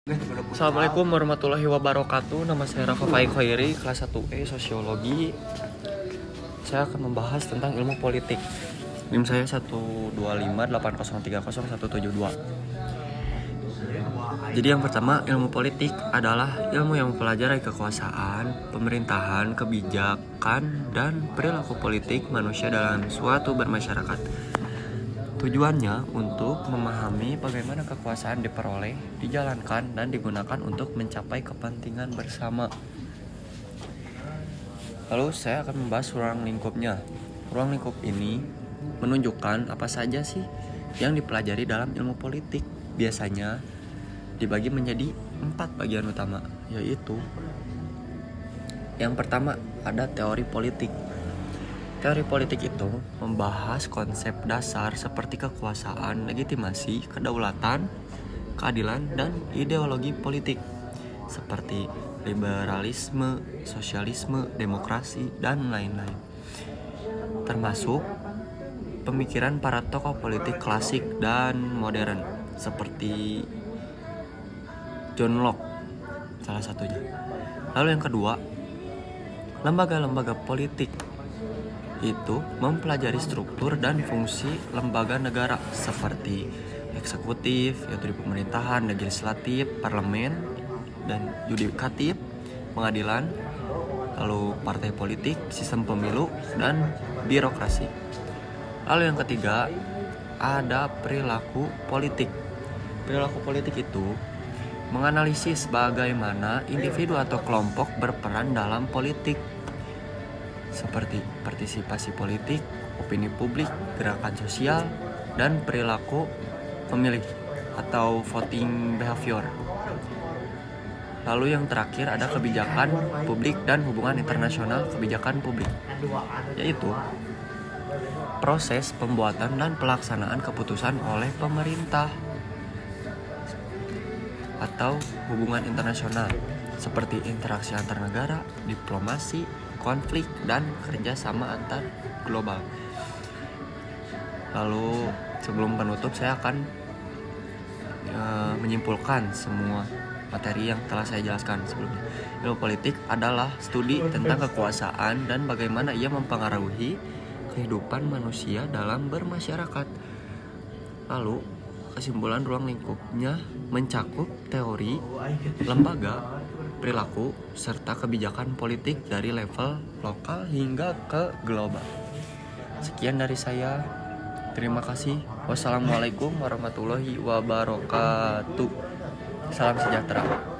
Assalamualaikum warahmatullahi wabarakatuh. Nama saya Rafa Faik Khairi, kelas 1E Sosiologi. Saya akan membahas tentang ilmu politik. NIM saya 12580300172. Jadi yang pertama, ilmu politik adalah ilmu yang mempelajari kekuasaan, pemerintahan, kebijakan, dan perilaku politik manusia dalam suatu bermasyarakat. Tujuannya untuk memahami bagaimana kekuasaan diperoleh, dijalankan, dan digunakan untuk mencapai kepentingan bersama. Lalu saya akan membahas ruang lingkupnya. Ruang lingkup ini menunjukkan apa saja sih yang dipelajari dalam ilmu politik. Biasanya dibagi menjadi 4 bagian utama, yaitu yang pertama ada teori politik. Teori politik itu membahas konsep dasar seperti kekuasaan, legitimasi, kedaulatan, keadilan, dan ideologi politik seperti liberalisme, sosialisme, demokrasi, dan lain-lain. Termasuk pemikiran para tokoh politik klasik dan modern seperti John Locke salah satunya. Lalu yang kedua, lembaga-lembaga politik itu mempelajari struktur dan fungsi lembaga negara seperti eksekutif, yaitu di pemerintahan, legislatif, parlemen, dan yudikatif, pengadilan, lalu partai politik, sistem pemilu, dan birokrasi. Lalu yang ketiga, ada perilaku politik. Perilaku politik itu menganalisis bagaimana individu atau kelompok berperan dalam politik, seperti partisipasi politik, opini publik, gerakan sosial, dan perilaku pemilih atau voting behavior. Lalu yang terakhir ada kebijakan publik dan hubungan internasional kebijakan publik, yaitu proses pembuatan dan pelaksanaan keputusan oleh pemerintah atau hubungan internasional seperti interaksi antar negara, diplomasi, konflik, dan kerjasama antar global. Lalu sebelum penutup saya akan menyimpulkan semua materi yang telah saya jelaskan sebelumnya. Ilmu politik adalah studi tentang kekuasaan dan bagaimana ia mempengaruhi kehidupan manusia dalam bermasyarakat. Lalu kesimpulan ruang lingkupnya mencakup teori, lembaga, perilaku, serta kebijakan politik dari level lokal hingga ke global. Sekian dari saya. Terima kasih. Wassalamualaikum warahmatullahi wabarakatuh. Salam sejahtera.